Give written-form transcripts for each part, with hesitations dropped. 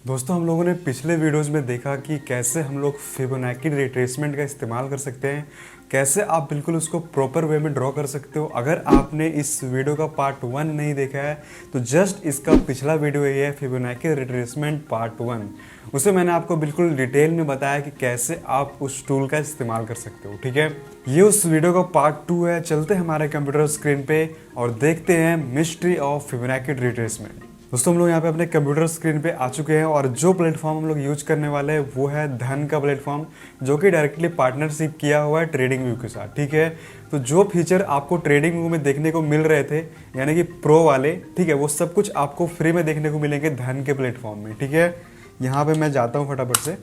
दोस्तों हम लोगों ने पिछले वीडियोस में देखा कि कैसे हम लोग फिबोनाची रिट्रेसमेंट का इस्तेमाल कर सकते हैं, कैसे आप बिल्कुल उसको प्रॉपर वे में ड्रॉ कर सकते हो। अगर आपने इस वीडियो का पार्ट 1 नहीं देखा है तो जस्ट इसका पिछला वीडियो ये है फिबोनाची रिट्रेसमेंट पार्ट 1। उसे मैंने आपको बिल्कुल डिटेल में बताया कि कैसे आप उस टूल का इस्तेमाल कर सकते हो। ठीक है, ये उस वीडियो का पार्ट 2 है। चलते हैं हमारे कंप्यूटर स्क्रीन पे और देखते हैं मिस्ट्री ऑफ फिबोनाची रिट्रेसमेंट। दोस्तों हम लोग यहाँ पे अपने कंप्यूटर स्क्रीन पे आ चुके हैं और जो प्लेटफॉर्म हम लोग यूज करने वाले हैं वो है धन का प्लेटफॉर्म, जो कि डायरेक्टली पार्टनरशिप किया हुआ है ट्रेडिंग व्यू के साथ। ठीक है, तो जो फीचर आपको ट्रेडिंग व्यू में देखने को मिल रहे थे यानी कि प्रो वाले, ठीक है, वो सब कुछ आपको फ्री में देखने को मिलेंगे धन के प्लेटफॉर्म में। ठीक है, यहाँ पे मैं जाता हूँ फटाफट से,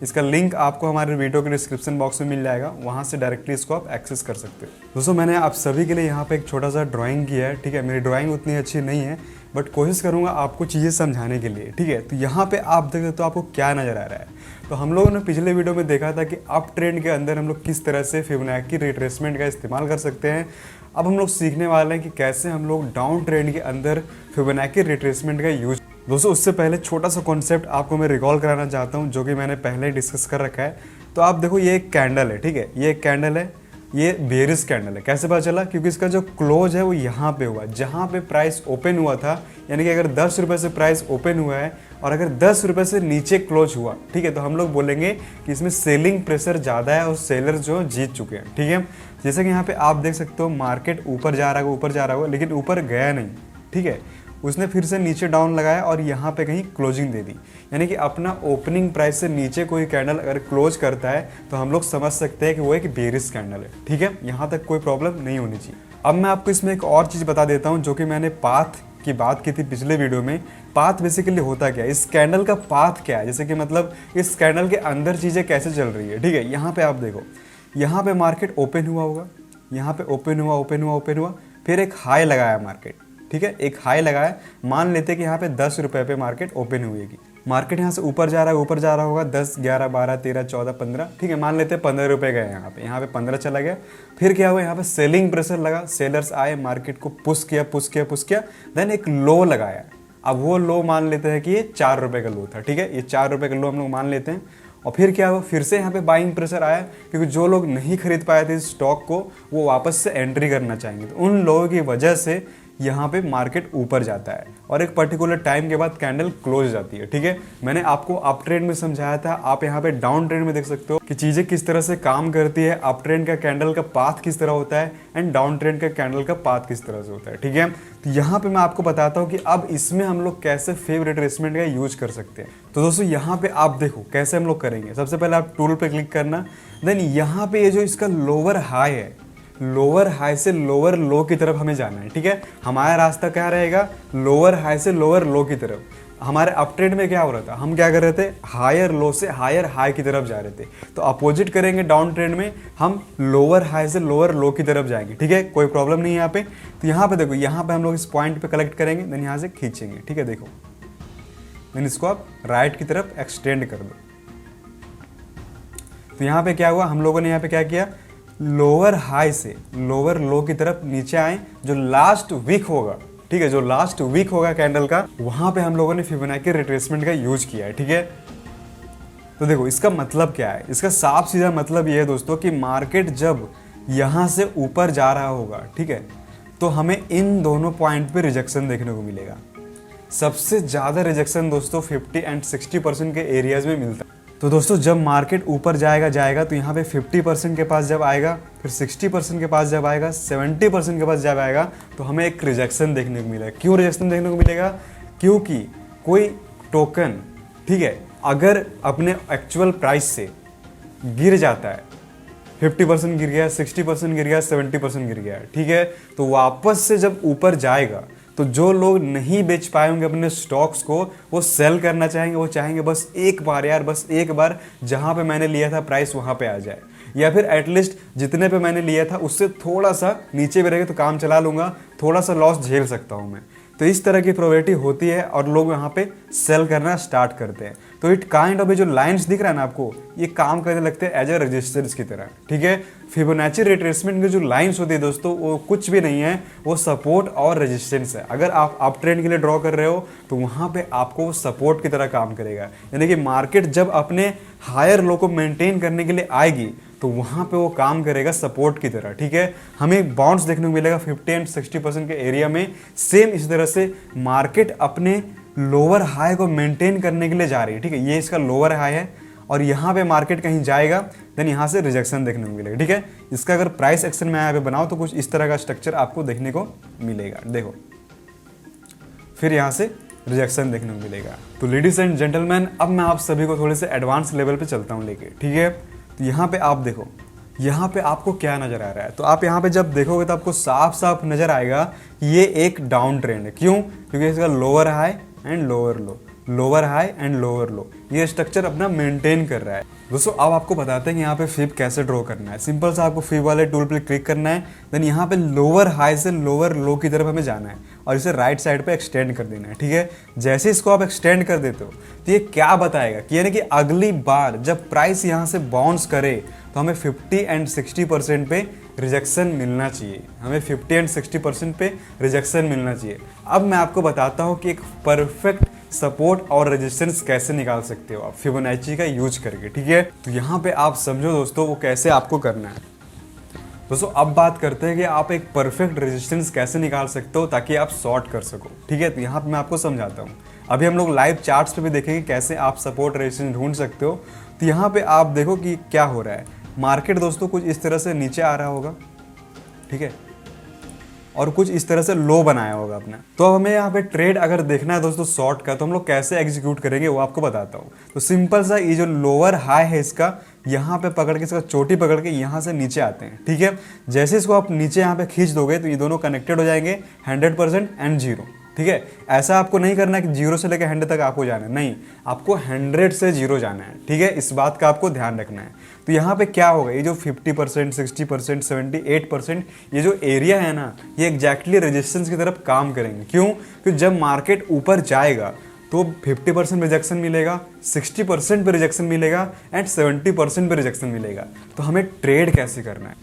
इसका लिंक आपको हमारे वीडियो के डिस्क्रिप्शन बॉक्स में मिल जाएगा, वहाँ से डायरेक्टली इसको आप एक्सेस कर सकते हो। दोस्तों मैंने आप सभी के लिए यहाँ पे एक छोटा सा ड्राइंग किया है। ठीक है, मेरी ड्राइंग उतनी अच्छी नहीं है बट कोशिश करूँगा आपको चीज़ें समझाने के लिए। ठीक है, तो यहाँ पे आप देख सकते हो आपको क्या नज़र आ रहा है। तो हम लोगों ने पिछले वीडियो में देखा था कि अप ट्रेंड के अंदर हम लोग किस तरह से फिबोनाची रिट्रेसमेंट का इस्तेमाल कर सकते हैं। अब हम लोग सीखने वाले हैं कि कैसे हम लोग डाउन ट्रेंड के अंदर फिबोनाची रिट्रेसमेंट का यूज। दोस्तों उससे पहले छोटा सा कॉन्सेप्ट आपको मैं रिकॉल कराना चाहता हूँ जो कि मैंने पहले डिस्कस कर रखा है। तो आप देखो ये एक कैंडल है, ठीक है, ये एक कैंडल है, ये बेयरिश कैंडल है। कैसे पता चला? क्योंकि इसका जो क्लोज है वो यहाँ पे हुआ, जहाँ पे प्राइस ओपन हुआ था। यानी कि अगर 10 रुपये से प्राइस ओपन हुआ है और अगर 10 रुपये से नीचे क्लोज हुआ, ठीक है, तो हम लोग बोलेंगे कि इसमें सेलिंग प्रेशर ज़्यादा है और सेलर जो जीत चुके हैं। ठीक है, जैसे कि यहाँ पे आप देख सकते हो मार्केट ऊपर जा रहा होगा लेकिन ऊपर गया नहीं। ठीक है, उसने फिर से नीचे डाउन लगाया और यहाँ पे कहीं क्लोजिंग दे दी। यानी कि अपना ओपनिंग प्राइस से नीचे कोई कैंडल अगर क्लोज करता है तो हम लोग समझ सकते हैं कि वो एक बेयरिश कैंडल है। ठीक है, यहाँ तक कोई प्रॉब्लम नहीं होनी चाहिए। अब मैं आपको इसमें एक और चीज़ बता देता हूँ जो कि मैंने पाथ की बात की थी पिछले वीडियो में। पाथ बेसिकली होता क्या है, इस कैंडल का पाथ क्या है, जैसे कि मतलब इस कैंडल के अंदर चीज़ें कैसे चल रही है। ठीक है, यहाँ पे आप देखो, यहाँ पे मार्केट ओपन हुआ होगा, यहाँ पे ओपन हुआ, फिर एक हाई लगाया मार्केट। ठीक है, एक हाई लगाया, मान लेते हैं कि यहाँ पे 10 रुपये पे मार्केट ओपन हुएगी। मार्केट यहाँ से ऊपर जा रहा होगा 10, 11, 12, 13, 14, 15। ठीक है, मान लेते हैं 15 रुपये गए यहाँ पे 15 चला गया। फिर क्या हुआ, यहाँ पे सेलिंग प्रेशर लगा, सेलर्स आए, मार्केट को पुश किया, देन एक लो लगाया। अब वो लो मान लेते हैं कि ये 4 रुपये का लो था। ठीक है, ये 4 रुपये का लो हम लोग मान लेते हैं। और फिर क्या हुआ, फिर से यहाँ पे बाइंग प्रेशर आया क्योंकि जो लोग नहीं खरीद पाए थे इस स्टॉक को वो वापस से एंट्री करना चाहेंगे। तो उन लोगों की वजह से यहाँ पे मार्केट ऊपर जाता है और एक पर्टिकुलर टाइम के बाद कैंडल क्लोज हो जाती है। ठीक है, मैंने आपको अप ट्रेंड में समझाया था, आप यहाँ पे डाउन ट्रेंड में देख सकते हो कि चीजें किस तरह से काम करती है। अप ट्रेंड का कैंडल का पाथ किस तरह होता है एंड डाउन ट्रेंड का कैंडल का पाथ किस तरह से होता है। ठीक है, तो यहाँ पे मैं आपको बताता हूँ कि अब इसमें हम लोग कैसे फेव रिट्रेसमेंट का यूज कर सकते हैं। तो दोस्तों यहाँ पे आप देखो कैसे हम लोग करेंगे। सबसे पहले आप टूल पे क्लिक करना, देन यहाँ पे ये जो इसका लोअर हाई है, लोअर हाई से लोअर लो की तरफ हमें जाना है। ठीक है, हमारा रास्ता क्या रहेगा, लोअर हाई से लोअर लो की तरफ। हमारे अप ट्रेंड में क्या हो रहा था, हम क्या कर रहे थे, हायर लो से हायर हाई की तरफ जा रहे थे। तो अपोजिट करेंगे डाउन ट्रेंड में, हम लोअर हाई से लोअर लो की तरफ जाएंगे। ठीक है, कोई प्रॉब्लम नहीं है यहाँ पे। तो यहाँ पे देखो, यहाँ पे हम लोग इस पॉइंट पे कलेक्ट करेंगे, देन यहाँ से खींचेंगे। ठीक है, देखो, देन इसको आप राइट की तरफ एक्सटेंड कर दो। तो यहाँ पे क्या हुआ, हम लोगों ने यहाँ पे क्या किया, लोअर हाई से लोअर लो की तरफ नीचे आए। जो लास्ट वीक होगा, ठीक है, जो लास्ट वीक होगा कैंडल का, वहां पे हम लोगों ने फिबोनाची रिट्रेसमेंट का यूज किया है। ठीक है, तो देखो इसका मतलब क्या है, इसका साफ सीधा मतलब ये है दोस्तों कि मार्केट जब यहां से ऊपर जा रहा होगा, ठीक है, तो हमें इन दोनों पॉइंट पे रिजेक्शन देखने को मिलेगा। सबसे ज्यादा रिजेक्शन दोस्तों 50 एंड 60% के एरियाज में मिलता है। तो दोस्तों जब मार्केट ऊपर जाएगा तो यहाँ पे 50% के पास जब आएगा, फिर 60% के पास जब आएगा, 70% के पास जब आएगा, तो हमें एक रिजेक्शन देखने को मिलेगा। क्यों रिजेक्शन देखने को मिलेगा? क्योंकि कोई टोकन, ठीक है, अगर अपने एक्चुअल प्राइस से गिर जाता है, 50% गिर गया, 60% गिर गया, 70% गिर गया, ठीक है, तो वापस से जब ऊपर जाएगा तो जो लोग नहीं बेच पाए होंगे अपने स्टॉक्स को, वो सेल करना चाहेंगे। वो चाहेंगे बस एक बार यार, बस एक बार जहां पे मैंने लिया था प्राइस वहां पे आ जाए, या फिर एटलीस्ट जितने पे मैंने लिया था उससे थोड़ा सा नीचे भी रहेगा तो काम चला लूंगा, थोड़ा सा लॉस झेल सकता हूं मैं। तो इस तरह की प्रोबेबिलिटी होती है और लोग यहाँ पे सेल करना स्टार्ट करते हैं। तो इट काइंड ऑफ, ये जो लाइंस दिख रहा है ना आपको, ये काम करने लगते हैं एज ए रेजिस्टेंस की तरह, ठीक है। फिबोनाची रिट्रेसमेंट की जो लाइंस होती है दोस्तों, वो कुछ भी नहीं है, वो सपोर्ट और रेजिस्टेंस है। अगर आप अप ट्रेंड के लिए ड्रॉ कर रहे हो तो वहाँ पे आपको सपोर्ट की तरह काम करेगा, यानी कि मार्केट जब अपने हायर लो को मेंटेन करने के लिए आएगी तो वहाँ पे वो काम करेगा सपोर्ट की तरह, ठीक है। हमें बाउंस देखने को मिलेगा 50 एंड 60% के एरिया में। सेम इसी तरह से मार्केट अपने लोअर हाई को मेंटेन करने के लिए जा रही है, ठीक है। ये इसका लोअर हाई है और यहाँ पे मार्केट कहीं जाएगा, देन यहाँ से रिजेक्शन देखने को मिलेगा, ठीक है। इसका अगर प्राइस एक्शन में यहाँ पे बनाओ तो कुछ इस तरह का स्ट्रक्चर आपको देखने को मिलेगा, देखो, फिर यहाँ से रिजेक्शन देखने को मिलेगा। तो लेडीज एंड जेंटलमैन, अब मैं आप सभी को थोड़े से एडवांस लेवल पे चलता हूँ लेके, ठीक है। तो यहाँ पे आप देखो, यहाँ पे आपको क्या नजर आ रहा है। तो आप यहाँ पे जब देखोगे तो आपको साफ साफ नजर आएगा ये एक डाउन ट्रेंड है। क्यों? क्योंकि इसका lower high and lower low, lower high and lower लो, ये स्ट्रक्चर अपना मेंटेन कर रहा है। दोस्तों अब आपको बताते हैं कि यहाँ पे फिब कैसे ड्रॉ करना है। सिंपल सा आपको फिब वाले टूल पे क्लिक करना है, देन यहाँ पे लोअर हाई से लोअर लो की तरफ हमें जाना है और इसे राइट साइड पे एक्सटेंड कर देना है, ठीक है। जैसे इसको आप एक्सटेंड कर देते हो तो ये क्या बताएगा कि यानी कि अगली बार जब प्राइस यहाँ से बाउंस करे तो हमें 50 एंड 60% पे रिजेक्शन मिलना चाहिए, हमें 50 एंड 60% पे रिजेक्शन मिलना चाहिए। अब मैं आपको बताता हूँ कि एक परफेक्ट सपोर्ट और रेजिस्टेंस कैसे निकाल सकते हो आप फिबोनाची का यूज करके, ठीक है। तो यहाँ पे आप समझो दोस्तों वो कैसे आपको करना है। दोस्तों अब बात करते हैं कि आप एक परफेक्ट रेजिस्टेंस कैसे निकाल सकते हो ताकि आप शॉर्ट कर सको, ठीक है। तो यहाँ पे मैं आपको समझाता हूँ। अभी हम लोग लाइव चार्ट्स पे भी देखेंगे कैसे आप सपोर्ट रेजिस्टेंस ढूंढ सकते हो। तो यहाँ पे आप देखो कि क्या हो रहा है। मार्केट दोस्तों कुछ इस तरह से नीचे आ रहा होगा, ठीक है, और कुछ इस तरह से लो बनाया होगा अपना। तो अब हमें यहाँ पे ट्रेड अगर देखना है दोस्तों शॉर्ट का, तो हम लोग कैसे एग्जीक्यूट करेंगे वो आपको बताता हूँ। तो सिंपल सा, ये जो लोअर हाई है इसका, यहाँ पे पकड़ के, इसका चोटी पकड़ के यहाँ से नीचे आते हैं, ठीक है। जैसे इसको आप नीचे यहाँ पे खींच दोगे तो ये दोनों कनेक्टेड हो जाएंगे 100% एंड 0, ठीक है। ऐसा आपको नहीं करना है कि 0 से लेकर 100 तक आपको जाना है, नहीं, आपको 100 से 0 जाना है, ठीक है। इस बात का आपको ध्यान रखना है। तो यहाँ पे क्या होगा, ये जो 50%, 60%, 78% ये जो एरिया है ना, ये एग्जैक्टली रेजिस्टेंस की तरफ काम करेंगे। क्यों? क्योंकि जब मार्केट ऊपर जाएगा तो 50% रिजेक्शन मिलेगा, 60% पे रिजेक्शन मिलेगा एंड 70% पे रिजेक्शन मिलेगा। तो हमें ट्रेड कैसे करना है,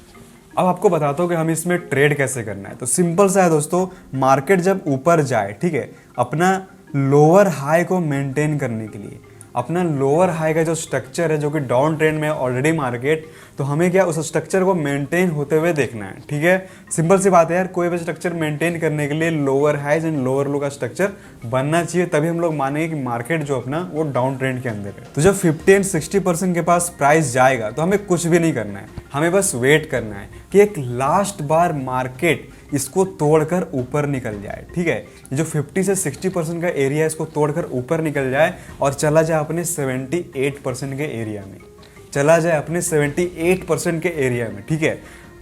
अब आपको बताता हूँ कि हम इसमें ट्रेड कैसे करना है। तो सिंपल सा है दोस्तों, मार्केट जब ऊपर जाए, ठीक है, अपना लोअर हाई को मेंटेन करने के लिए, अपना लोअर हाई का जो स्ट्रक्चर है जो कि डाउन ट्रेंड में ऑलरेडी मार्केट, तो हमें क्या उस स्ट्रक्चर को मेंटेन होते हुए देखना है, ठीक है। सिंपल सी बात है यार, कोई भी स्ट्रक्चर मेंटेन करने के लिए lower highs and lower low का स्ट्रक्चर बनना चाहिए, तभी हम लोग मानेंगे कि मार्केट जो अपना वो डाउन ट्रेंड के अंदर है। तो जब 50 एंड 60% के पास प्राइस जाएगा तो हमें कुछ भी नहीं करना है, हमें बस वेट करना है कि एक लास्ट बार मार्केट इसको तोड़कर ऊपर निकल जाए, ठीक है। ये जो 50 से 60% का एरिया है इसको तोड़कर ऊपर निकल जाए और चला जाए अपने 78% के एरिया में, चला जाए अपने 78% के एरिया में, ठीक है।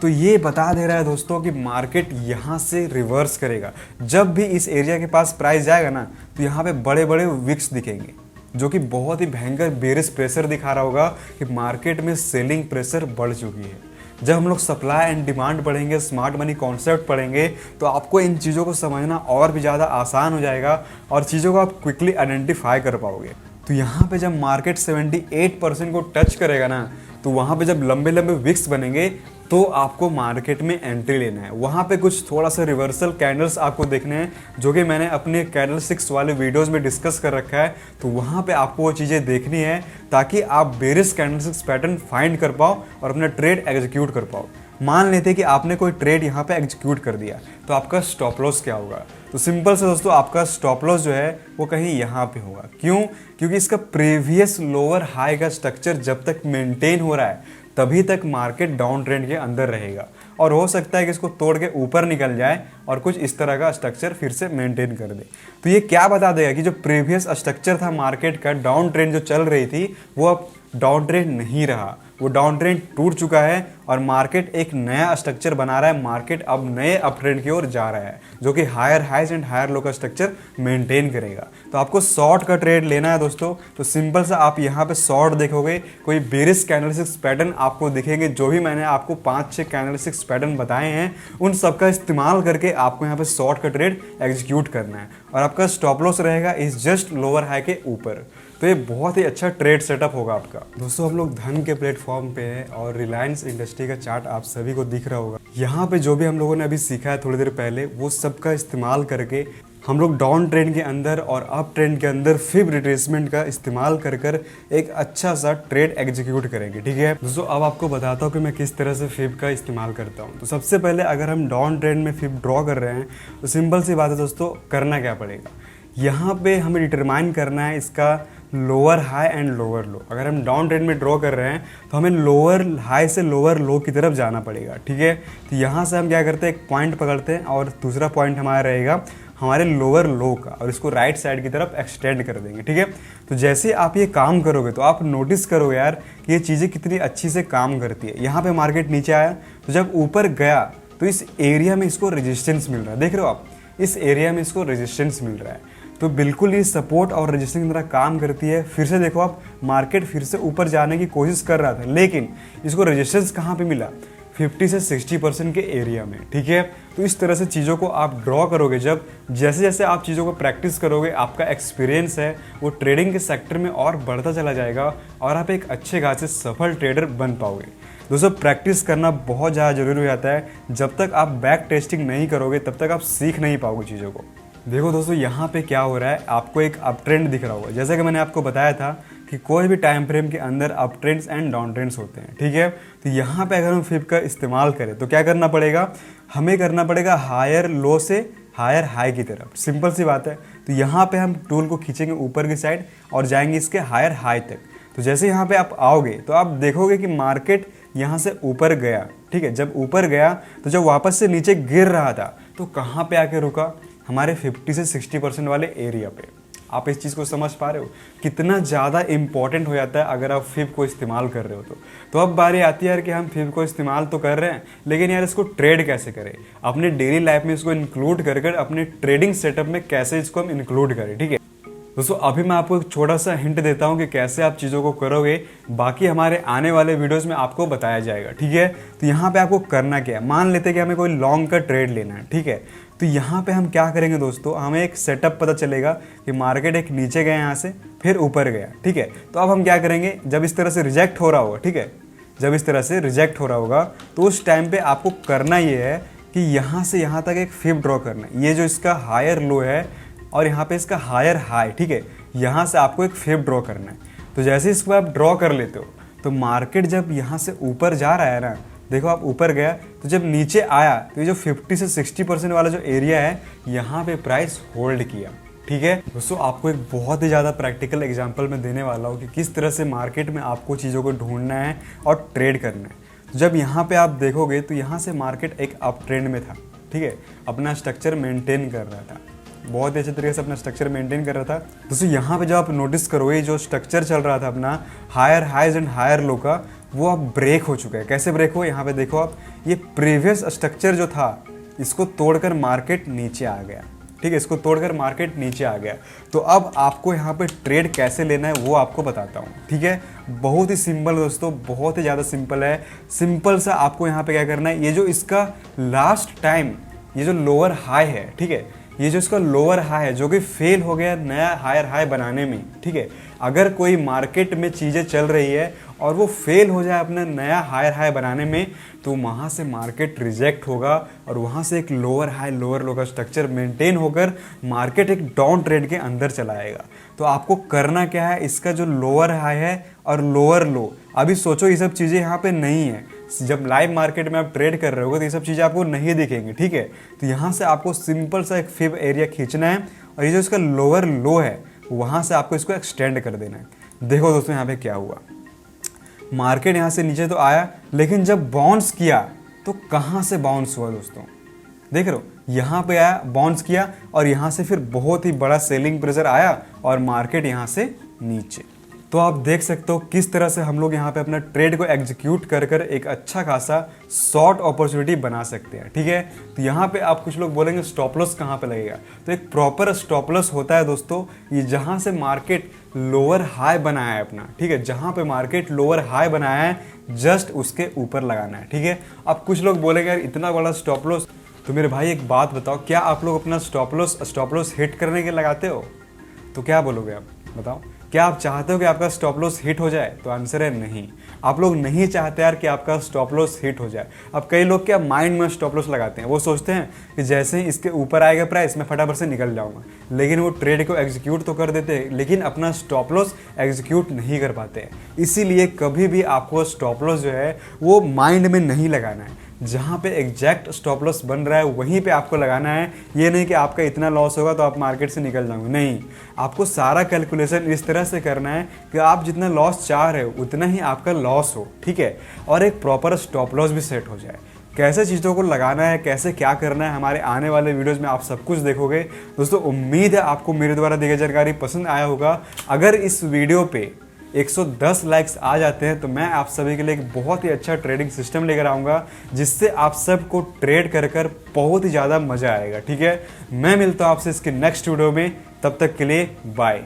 तो ये बता दे रहा है दोस्तों कि मार्केट यहाँ से रिवर्स करेगा। जब भी इस एरिया के पास प्राइस जाएगा ना, तो यहाँ पे बड़े बड़े विक्स दिखेंगे जो कि बहुत ही भयंकर बेरिश प्रेशर दिखा रहा होगा कि मार्केट में सेलिंग प्रेशर बढ़ चुकी है। जब हम लोग सप्लाई एंड डिमांड पढ़ेंगे, स्मार्ट मनी कॉन्सेप्ट पढ़ेंगे, तो आपको इन चीज़ों को समझना और भी ज़्यादा आसान हो जाएगा और चीज़ों को आप क्विकली आइडेंटिफाई कर पाओगे। तो यहाँ पे जब मार्केट 78% को टच करेगा ना, तो वहाँ पे जब लंबे लंबे विक्स बनेंगे तो आपको मार्केट में एंट्री लेना है। वहाँ पे कुछ थोड़ा सा रिवर्सल कैंडल्स आपको देखने हैं जो कि मैंने अपने कैंडल 6 वाले वीडियोस में डिस्कस कर रखा है। तो वहाँ पे आपको वो चीज़ें देखनी है ताकि आप बेरिश कैंडल 6 पैटर्न फाइंड कर पाओ और अपना ट्रेड एग्जीक्यूट कर पाओ। मान लेते हैं कि आपने कोई ट्रेड यहाँ पे एग्जीक्यूट कर दिया, तो आपका स्टॉप लॉस क्या होगा? तो सिंपल से दोस्तों, आपका स्टॉप लॉस जो है वो कहीं यहाँ पे होगा। क्यों? क्योंकि इसका प्रीवियस लोअर हाई का स्ट्रक्चर जब तक मेंटेन हो रहा है तभी तक मार्केट डाउन ट्रेंड के अंदर रहेगा और हो सकता है कि इसको तोड़ के ऊपर निकल जाए और कुछ इस तरह का स्ट्रक्चर फिर से मेंटेन कर दे। तो ये क्या बता देगा कि जो प्रीवियस स्ट्रक्चर था मार्केट का, डाउन ट्रेंड जो चल रही थी, वो अब डाउन ट्रेंड नहीं रहा, वो डाउन ट्रेंड टूट चुका है और मार्केट एक नया स्ट्रक्चर बना रहा है। मार्केट अब नए अप ट्रेंड की ओर जा रहा है जो कि higher highs and higher low का स्ट्रक्चर मेंटेन करेगा। तो आपको शॉर्ट का ट्रेड लेना है दोस्तों, तो सिंपल सा आप यहाँ पे शॉर्ट देखोगे, कोई बेरिश कैंडलस्टिक्स पैटर्न आपको दिखेंगे। जो भी मैंने आपको 5-6 कैंडलस्टिक्स पैटर्न बताए हैं उन सबका इस्तेमाल करके आपको यहाँ पे शॉर्ट का ट्रेड एग्जीक्यूट करना है और आपका स्टॉप लॉस रहेगा इस जस्ट लोअर हाई के ऊपर। तो ये बहुत ही अच्छा ट्रेड सेटअप होगा आपका। दोस्तों हम लोग धन के प्लेटफॉर्म पे हैं और रिलायंस इंडस्ट्री का चार्ट आप सभी को दिख रहा होगा। यहाँ पे जो भी हम लोगों ने अभी सीखा है थोड़ी देर पहले, वो सबका इस्तेमाल करके हम लोग डाउन ट्रेंड के अंदर और अप ट्रेंड के अंदर फिब रिट्रेसमेंट का इस्तेमाल कर कर एक अच्छा सा ट्रेड एग्जीक्यूट करेंगे। ठीक है दोस्तों, अब आपको बताता हूँ कि मैं किस तरह से फिब का इस्तेमाल करता हूँ। तो सबसे पहले अगर हम डाउन ट्रेंड में फिब ड्रॉ कर रहे हैं तो सिंपल सी बात है दोस्तों, करना क्या पड़ेगा, यहाँ पे हमें डिटरमाइन करना है इसका लोअर हाई एंड लोअर लो। अगर हम डाउन ट्रेंड में ड्रॉ कर रहे हैं तो हमें लोअर हाई से लोअर लो की तरफ जाना पड़ेगा। ठीक है, तो यहाँ से हम क्या करते हैं, एक पॉइंट पकड़ते हैं और दूसरा पॉइंट हमारा रहेगा हमारे लोअर लो का और इसको राइट साइड की तरफ एक्सटेंड कर देंगे। ठीक है, तो जैसे आप ये काम करोगे तो आप नोटिस करोगे यार कि ये चीज़ें कितनी अच्छी से काम करती है। यहाँ पे मार्केट नीचे आया तो जब ऊपर गया तो इस एरिया में इसको रेजिस्टेंस मिल रहा है। देख रहे हो आप, इस एरिया में इसको रेजिस्टेंस मिल रहा है। तो बिल्कुल ही सपोर्ट और रेजिस्टेंस की तरह काम करती है। फिर से देखो आप, मार्केट फिर से ऊपर जाने की कोशिश कर रहा था लेकिन इसको रेजिस्टेंस कहाँ पे मिला, 50 से 60% के एरिया में। ठीक है, तो इस तरह से चीज़ों को आप ड्रॉ करोगे। जब जैसे जैसे आप चीज़ों को प्रैक्टिस करोगे, आपका एक्सपीरियंस है वो ट्रेडिंग के सेक्टर में और बढ़ता चला जाएगा और आप एक अच्छे खासे सफल ट्रेडर बन पाओगे। दोस्तों प्रैक्टिस करना बहुत ज़्यादा जरूरी हो जाता है। जब तक आप बैक टेस्टिंग नहीं करोगे तब तक आप सीख नहीं पाओगे चीज़ों को। देखो दोस्तों, यहाँ पे क्या हो रहा है, आपको एक अप ट्रेंड दिख रहा होगा। जैसा कि मैंने आपको बताया था कि कोई भी टाइम फ्रेम के अंदर up trends and down trends होते हैं। ठीक है, तो यहाँ पे अगर हम फिब का इस्तेमाल करें तो क्या करना पड़ेगा, हमें करना पड़ेगा हायर लो से हायर हाई की तरफ। सिंपल सी बात है। तो यहाँ पे हम टूल को खींचेंगे ऊपर की साइड और जाएंगे इसके हायर हाई तक। तो जैसे यहाँ पे आप आओगे तो आप देखोगे कि मार्केट यहाँ से ऊपर गया। ठीक है, जब ऊपर गया तो जब वापस से नीचे गिर रहा था तो कहाँ पे आके रुका, हमारे 50 से 60% वाले एरिया पे। आप इस चीज़ को समझ पा रहे हो कितना ज़्यादा इंपॉर्टेंट हो जाता है अगर आप फिब को इस्तेमाल कर रहे हो तो अब बारी आती है यार कि हम फिब को इस्तेमाल तो कर रहे हैं लेकिन यार इसको ट्रेड कैसे करें, अपने डेली लाइफ में इसको इंक्लूड कर अपने ट्रेडिंग सेटअप में कैसे इसको हम इंक्लूड करें। ठीक है दोस्तों, अभी मैं आपको एक छोटा सा हिंट देता हूं कि कैसे आप चीज़ों को करोगे, बाकी हमारे आने वाले वीडियोस में आपको बताया जाएगा। ठीक है, तो यहाँ पे आपको करना क्या है, मान लेते हैं कि हमें कोई लॉन्ग का ट्रेड लेना है। ठीक है, तो यहाँ पे हम क्या करेंगे दोस्तों, हमें एक सेटअप पता चलेगा कि मार्केट एक नीचे गया यहाँ से फिर ऊपर गया। ठीक है, तो अब हम क्या करेंगे, जब इस तरह से रिजेक्ट हो रहा होगा, ठीक है, जब इस तरह से रिजेक्ट हो रहा होगा तो उस टाइम पे आपको करना ये है कि यहाँ से यहाँ तक एक फिब ड्रॉ करना है। ये जो इसका हायर लो है और यहाँ पे इसका हायर हाई, ठीक है, यहाँ से आपको एक फिब ड्रॉ करना है। तो जैसे इसको आप ड्रॉ कर लेते हो तो मार्केट जब यहाँ से ऊपर जा रहा है ना, देखो आप ऊपर गया तो जब नीचे आया तो ये जो 50 से 60% वाला जो एरिया है यहाँ पे प्राइस होल्ड किया। ठीक है दोस्तों, आपको एक बहुत ही ज़्यादा प्रैक्टिकल एग्जांपल मैं देने वाला हूँ कि किस तरह से मार्केट में आपको चीज़ों को ढूंढना है और ट्रेड करना है। तो जब यहाँ पे आप देखोगे तो यहाँ से मार्केट एक अप ट्रेंड में था। ठीक है, अपना स्ट्रक्चर मेंटेन कर रहा था, बहुत ही अच्छे तरीके से अपना स्ट्रक्चर मेंटेन कर रहा था। दोस्तों यहाँ पे जब आप नोटिस करोगे जो स्ट्रक्चर चल रहा था अपना higher highs and higher low का, वो अब ब्रेक हो चुका है। कैसे ब्रेक हो, यहाँ पे देखो आप, ये प्रीवियस स्ट्रक्चर जो था इसको तोड़कर मार्केट नीचे आ गया। ठीक है, इसको तोड़कर मार्केट नीचे आ गया। तो अब आपको यहाँ पे ट्रेड कैसे लेना है वो आपको बताता हूँ। ठीक है, बहुत ही सिंपल दोस्तों, बहुत ही ज़्यादा सिंपल है। सिंपल सा आपको यहाँ पे क्या करना है, ये जो इसका लास्ट टाइम ये जो लोअर हाई है, ठीक है, ये जो इसका लोअर हाई है जो कि फेल हो गया नया हायर हाई बनाने में। ठीक है, अगर कोई मार्केट में चीज़ें चल रही है और वो फेल हो जाए अपना नया हायर हाई बनाने में तो वहाँ से मार्केट रिजेक्ट होगा और वहाँ से एक लोअर हाई लोअर लो का स्ट्रक्चर मेंटेन होकर मार्केट एक डाउन ट्रेंड के अंदर चला आएगा। तो आपको करना क्या है, इसका जो लोअर हाई है और लोअर लो, अभी सोचो ये सब चीज़ें यहाँ पे नहीं है। जब लाइव मार्केट में आप ट्रेड कर रहे होगे तो ये सब चीज़ें आपको नहीं दिखेंगी। ठीक है, तो यहाँ से आपको सिंपल सा एक फिब एरिया खींचना है और ये जो इसका लोअर लो है वहाँ से आपको इसको एक्सटेंड कर देना है। देखो दोस्तों यहाँ पे क्या हुआ, मार्केट यहाँ से नीचे तो आया लेकिन जब बाउंस किया तो कहाँ से बाउंस हुआ दोस्तों, देख रहे हो, यहाँ पे आया, बाउंस किया और यहाँ से फिर बहुत ही बड़ा सेलिंग प्रेशर आया और मार्केट यहाँ से नीचे। तो आप देख सकते हो किस तरह से हम लोग यहाँ पे अपना ट्रेड को एग्जीक्यूट कर कर एक अच्छा खासा शॉर्ट अपॉर्चुनिटी बना सकते हैं। ठीक है, तो यहाँ पे आप कुछ लोग बोलेंगे स्टॉप लॉस कहाँ पे लगेगा, तो एक प्रॉपर स्टॉप लॉस होता है दोस्तों, ये जहाँ से मार्केट लोअर हाई बनाया है अपना। ठीक है, जहाँ पे मार्केट लोअर हाई बनाया है जस्ट उसके ऊपर लगाना है। ठीक है, अब कुछ लोग बोलेंगे यार इतना बड़ा स्टॉप लॉस, तो मेरे भाई एक बात बताओ, क्या आप लोग अपना स्टॉप लॉस हिट करने के लगाते हो? तो क्या बोलोगे आप बताओ, क्या आप चाहते हो कि आपका स्टॉप लॉस हिट हो जाए? तो आंसर है नहीं, आप लोग नहीं चाहते यार कि आपका स्टॉप लॉस हिट हो जाए। अब कई लोग क्या माइंड में स्टॉप लॉस लगाते हैं, वो सोचते हैं कि जैसे ही इसके ऊपर आएगा प्राइस मैं फटाफट से निकल जाऊंगा, लेकिन वो ट्रेड को एग्जीक्यूट तो कर देते हैं लेकिन अपना स्टॉप लॉस एग्जीक्यूट नहीं कर पाते हैं। इसीलिए कभी भी आपको स्टॉप लॉस जो है वो माइंड में नहीं लगाना है, जहाँ पे एग्जैक्ट स्टॉप लॉस बन रहा है वहीं पे आपको लगाना है। ये नहीं कि आपका इतना लॉस होगा तो आप मार्केट से निकल जाओगे, नहीं, आपको सारा कैलकुलेशन इस तरह से करना है कि आप जितना लॉस चाह रहे हो उतना ही आपका लॉस हो। ठीक है, और एक प्रॉपर स्टॉप लॉस भी सेट हो जाए। कैसे चीज़ों को लगाना है, कैसे क्या करना है, हमारे आने वाले वीडियोस में आप सब कुछ देखोगे। दोस्तों उम्मीद है आपको मेरे द्वारा दी गई जानकारी पसंद आया होगा। अगर इस वीडियो पे 110 लाइक्स आ जाते हैं तो मैं आप सभी के लिए एक बहुत ही अच्छा ट्रेडिंग सिस्टम लेकर आऊँगा, जिससे आप सबको ट्रेड कर कर बहुत ही ज़्यादा मज़ा आएगा। ठीक है, मैं मिलता हूँ आपसे इसके नेक्स्ट वीडियो में, तब तक के लिए बाय।